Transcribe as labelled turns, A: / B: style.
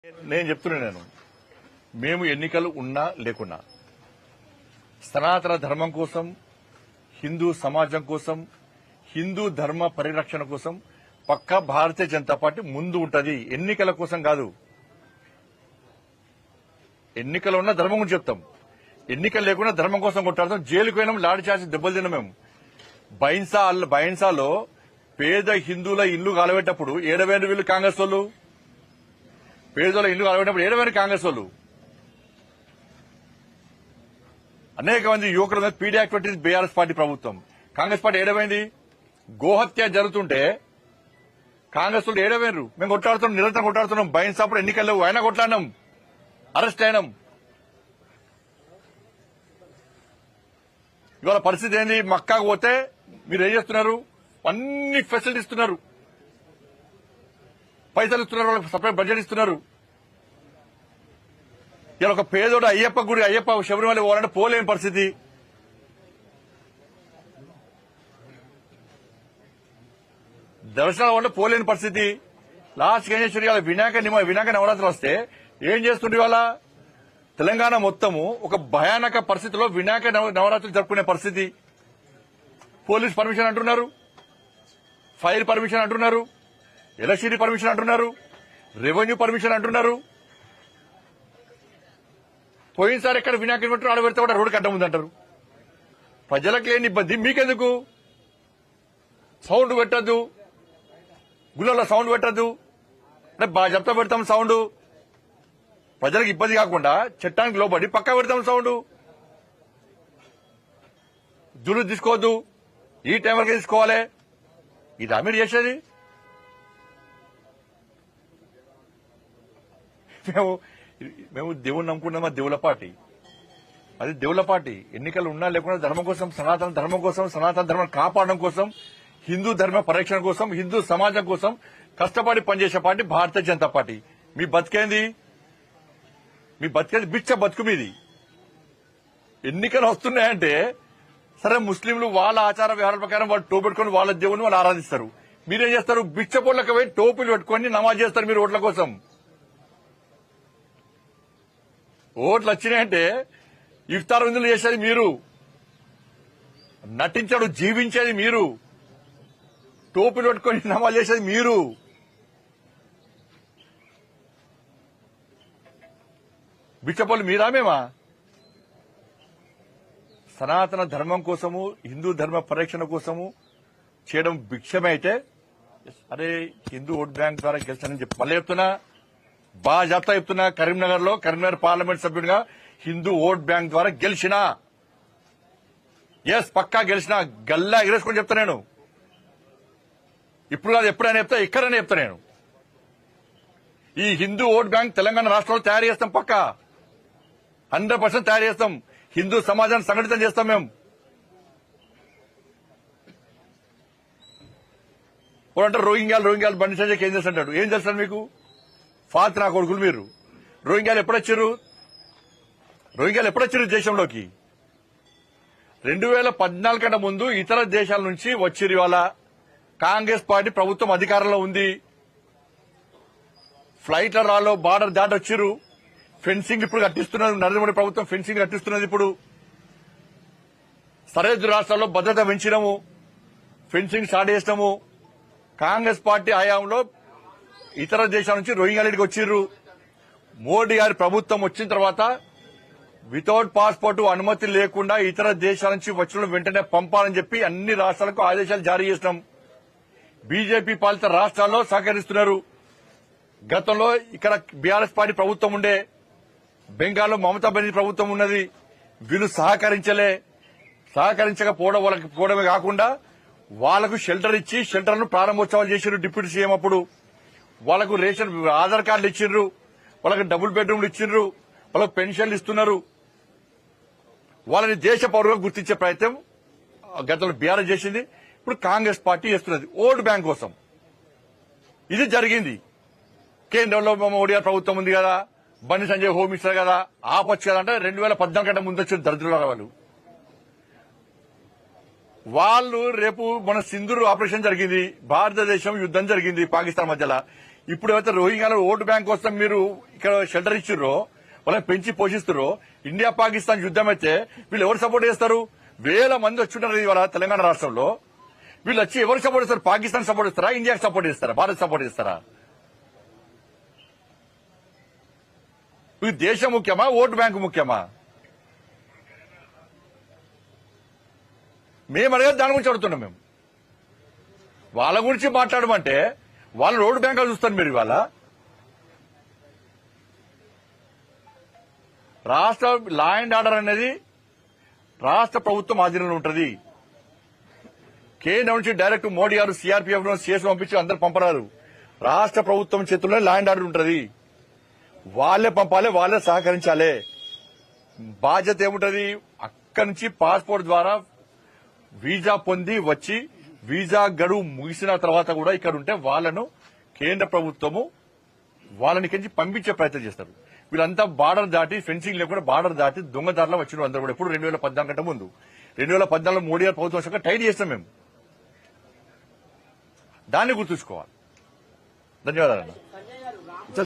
A: నేను చెప్తున్నాను, మేము ఎన్నికలు ఉన్నా లేకున్నా సనాతన ధర్మం కోసం, హిందూ సమాజం కోసం, హిందూ ధర్మ పరిరక్షణ కోసం పక్కా భారతీయ జనతా పార్టీ ముందు ఉంటది. ఎన్నికల కోసం కాదు. ఎన్నికలు ఉన్న ధర్మం గురించి చెప్తాం, ఎన్నికలు లేకుండా ధర్మం కోసం కొట్టాడతాం. జైలుకు పోయినాం, లాడి చేసి దెబ్బలు తిన్నాం. మేము బైన్సాలో పేద హిందువుల ఇల్లు కాలబెట్టప్పుడు ఏడవేరు వీళ్ళు కాంగ్రెస్ వాళ్ళు, పేదల ఇల్లు కాలబెట్టినప్పుడు ఏడవేరు కాంగ్రెస్ వాళ్ళు. అనేక మంది యువకుల మీద పీడీ యాక్ట్ పెట్టింది బీఆర్ఎస్ పార్టీ ప్రభుత్వం. కాంగ్రెస్ పార్టీ ఏడమైంది? గోహత్య జరుగుతుంటే కాంగ్రెస్ వాళ్ళు ఏడవేరు. మేము కొట్లాడుతున్నాం, నిరంతరం కొట్లాడుతున్నాం. బైన్సాప్పుడు ఎన్నికల్లో అయినా కొట్లాడినాం, అరెస్ట్ అయినాం. ఇవాళ పరిస్థితి ఏంది? మక్కాకు పోతే మీరు ఏం చేస్తున్నారు? అన్ని ఫెసిలిటీ ఇస్తున్నారు, పైసలు ఇస్తున్నారు, వాళ్ళకి సపరేట్ బడ్జెట్ ఇస్తున్నారు. ఇలా ఒక పేదోడు అయ్యప్ప గుడి, అయ్యప్ప శబరిమల పోవాలంటే పోలేని పరిస్థితి. దర్శనాలు అంటే పోలేని పరిస్థితి. లాస్ట్ ఏం చేసి వినాయక నవరాత్రులు వస్తే ఏం చేస్తుండే? వాళ్ళ తెలంగాణ మొత్తము ఒక భయానక పరిస్థితిలో వినాయక నవరాత్రులు జరుపుకునే పరిస్థితి. పోలీస్ పర్మిషన్ అంటున్నారు, ఫైర్ పర్మిషన్ అంటున్నారు, ఎలక్ట్రిసిటీ పర్మిషన్ అంటున్నారు, రెవెన్యూ పర్మిషన్ అంటున్నారు. పోయినసారి ఎక్కడ వినాయకుడు పెట్టారు ఆడ పెడితే కూడా రోడ్డు కట్ట ముందంటారు. ప్రజలకు లేని ఇబ్బంది మీకెందుకు? సౌండ్ పెట్టద్దు, గుళ్ళలో సౌండ్ పెట్టద్దు అంటే బాగా చెప్తా పెడతాం సౌండ్. ప్రజలకు ఇబ్బంది కాకుండా చట్టానికి లోబడి పక్కా పెడతాం సౌండ్. జులు తీసుకోవద్దు, ఈ టైం వరకు తీసుకోవాలి. ఇది మీరు చేసేది. మేము దేవుణ్ణి నమ్ముకున్నామా? దేవుల పార్టీ అది, దేవుల పార్టీ. ఎన్నికలు ఉన్నా లేకుండా ధర్మం కోసం, సనాతన ధర్మం కోసం, సనాతన ధర్మం కాపాడడం కోసం, హిందూ ధర్మ పరిరక్షణ కోసం, హిందూ సమాజం కోసం కష్టపడి పనిచేసే పార్టీ భారతీయ జనతా పార్టీ. మీ బతికేంది? బిచ్చ బతుకు మీది. ఎన్నికలు వస్తున్నాయంటే సరే, ముస్లింలు వాళ్ళ ఆచార వ్యవహారాల ప్రకారం వాళ్ళు టోపు పెట్టుకుని వాళ్ళ దేవుని వాళ్ళు ఆరాధిస్తారు. మీరేం చేస్తారు? బిచ్చ పొట్లకు పోయి టోపులు పెట్టుకుని నమాజ్ చేస్తారు మీరు ఓట్ల కోసం. ఓట్లు వచ్చినాయంటే ఇఫ్తార్ విందులు చేసేది మీరు, నటించాడు జీవించేది మీరు, టోపులు పెట్టుకుని నమాజ్ చేసేది మీరు. బిచ్చపోలు మీరా మేమా? సనాతన ధర్మం కోసము, హిందూ ధర్మ పరిరక్షణ కోసము చేయడం భిక్షమే అయితే, అరే హిందూ ఓట్ బ్యాంక్ ద్వారా గెలిచానని చెప్పి మళ్ళీ చెప్తున్నా, బాగా చెప్తున్నా. కరీంనగర్ పార్లమెంట్ సభ్యుడిగా హిందూ ఓట్ బ్యాంక్ ద్వారా గెలిచినా, ఎస్ పక్కా గెలిచినా, గల్లా ఎగరేసుకొని చెప్తా నేను. ఇప్పుడు కాదు, ఎప్పుడైనా చెప్తా, ఎక్కడైనా చెప్తా నేను. ఈ హిందూ ఓట్ బ్యాంక్ తెలంగాణ రాష్ట్రంలో తయారు చేస్తాం, పక్కా 100% తయారు చేస్తాం. హిందూ సమాజాన్ని సంఘటితం చేస్తాం మేము. అంటే రోహింగ్యాలు బండి సంజయ్కి ఏం చేస్తుంటాడు? ఏం చేస్తాడు మీకు? ఫాత్ నా కొడుకులు మీరు. రోహింగ్యాలు ఎప్పుడొచ్చారు దేశంలోకి? 2014 కన్నా ముందు ఇతర దేశాల నుంచి వచ్చిరు. ఇవాళ కాంగ్రెస్ పార్టీ ప్రభుత్వం అధికారంలో ఉంది. ఫ్లైట్ల రాలో బార్డర్ దాటి వచ్చిరు. ఫెన్సింగ్ ఇప్పుడు కట్టిస్తున్నారు, నరేంద్ర మోడీ ప్రభుత్వం ఫెన్సింగ్ కట్టిస్తున్నది. ఇప్పుడు సరిహద్దు రాష్ట్రాల్లో భద్రత పెంచినాము, ఫెన్సింగ్ స్టార్ట్ చేసినాము. కాంగ్రెస్ పార్టీ హయాంలో ఇతర దేశాల నుంచి రోహింగ్యాలకి వచ్చిర్రు. మోడీ గారి ప్రభుత్వం వచ్చిన తర్వాత వితౌట్ పాస్పోర్ట్ అనుమతి లేకుండా ఇతర దేశాల నుంచి వచ్చిన వెంటనే పంపాలని చెప్పి అన్ని రాష్ట్రాలకు ఆదేశాలు జారీ చేసినాం. బీజేపీ పాలిత రాష్ట్రాల్లో సహకరిస్తున్నారు. గతంలో ఇక్కడ బీఆర్ఎస్ పార్టీ ప్రభుత్వం ఉండే, బెంగాల్లో మమతా బెనర్జీ ప్రభుత్వం ఉన్నది. వీళ్ళు సహకరించకపోవడమే కాకుండా వాళ్లకు షెల్టర్ ఇచ్చి షెల్టర్ను ప్రారంభోత్సవాలు చేసిర్రు. డిప్యూటీ సీఎం అప్పుడు వాళ్లకు రేషన్ ఆధార్ కార్డులు ఇచ్చిండ్రు, వాళ్ళకి డబుల్ బెడ్రూమ్లు ఇచ్చిండ్రు, వాళ్ళకు పెన్షన్లు ఇస్తున్నారు. వాళ్ళని దేశ పౌరులుగా గుర్తించే ప్రయత్నం గతంలో బీఆర్ఎస్ చేసింది, ఇప్పుడు కాంగ్రెస్ పార్టీ చేస్తున్నది ఓటు బ్యాంక్ కోసం. ఇది జరిగింది. కేంద్రంలో మోడీ గారి ప్రభుత్వం ఉంది కదా, బండి సంజయ్ హోమ్ మినిస్టర్ కదా, ఆపొచ్చు కదా అంటే 2014 కంటే ముందు వచ్చిన దరిద్రుల వాళ్ళు రేపు మన సింధూర్ ఆపరేషన్ జరిగింది, భారతదేశం యుద్దం జరిగింది పాకిస్తాన్ మధ్యలో. ఇప్పుడు ఏవైతే రోహింగ్యాల ఓటు బ్యాంక్ కోసం మీరు ఇక్కడ షెల్టర్ ఇచ్చిర్రో వాళ్ళని పెంచి పోషిస్తుర్రో ఇండియా పాకిస్తాన్ యుద్దం అయితే వీళ్ళు ఎవరు సపోర్ట్ చేస్తారు? వేల మంది వచ్చుంటారు ఇవాళ తెలంగాణ రాష్ట్రంలో. వీళ్ళు వచ్చి ఎవరు సపోర్ట్ చేస్తారు? పాకిస్తాన్ సపోర్ట్ చేస్తారా? ఇండియాకి సపోర్ట్ చేస్తారా? భారత్ సపోర్ట్ చేస్తారా? మీకు దేశం ముఖ్యమా? ఓటు బ్యాంకు ముఖ్యమా? మేము అడిగేది దాని గురించి అడుగుతున్నాం. మేము వాళ్ళ గురించి మాట్లాడమంటే వాళ్ళ ఓటు బ్యాంక్ చూస్తారు మీరు. ఇవాళ రాష్ట్ర లా అండ్ ఆర్డర్ అనేది రాష్ట్ర ప్రభుత్వం ఆధీనంలో ఉంటుంది. కేంద్రం నుంచి డైరెక్ట్ మోడీ గారు సిఆర్పీఎఫ్ సిఎస్ పంపించి అందరు పంపరారు. రాష్ట్ర ప్రభుత్వం చేతుల్లో లా అండ్ ఆర్డర్ ఉంటుంది. వాళ్లే పంపాలి, వాళ్లే సహకరించాలి. బాధ్యత ఏముంటది? అక్కడి నుంచి పాస్పోర్ట్ ద్వారా వీసా పొంది వచ్చి వీసా గడువు ముగిసిన తర్వాత కూడా ఇక్కడ ఉంటే వాళ్లను కేంద్ర ప్రభుత్వము వాళ్ళని కించి పంపించే ప్రయత్నం చేస్తారు. వీళ్ళంతా బార్డర్ దాటి ఫెన్సింగ్ లేకుండా బార్డర్ దాటి దొంగదారులో వచ్చిన అందరూ కూడా ఎప్పుడు 2014 కంటే ముందు 2014 మోడీ గారు ప్రభుత్వం వచ్చాక టైట్ చేస్తాం మేము. దాన్ని గుర్తుంచుకోవాలి. ధన్యవాదాలు.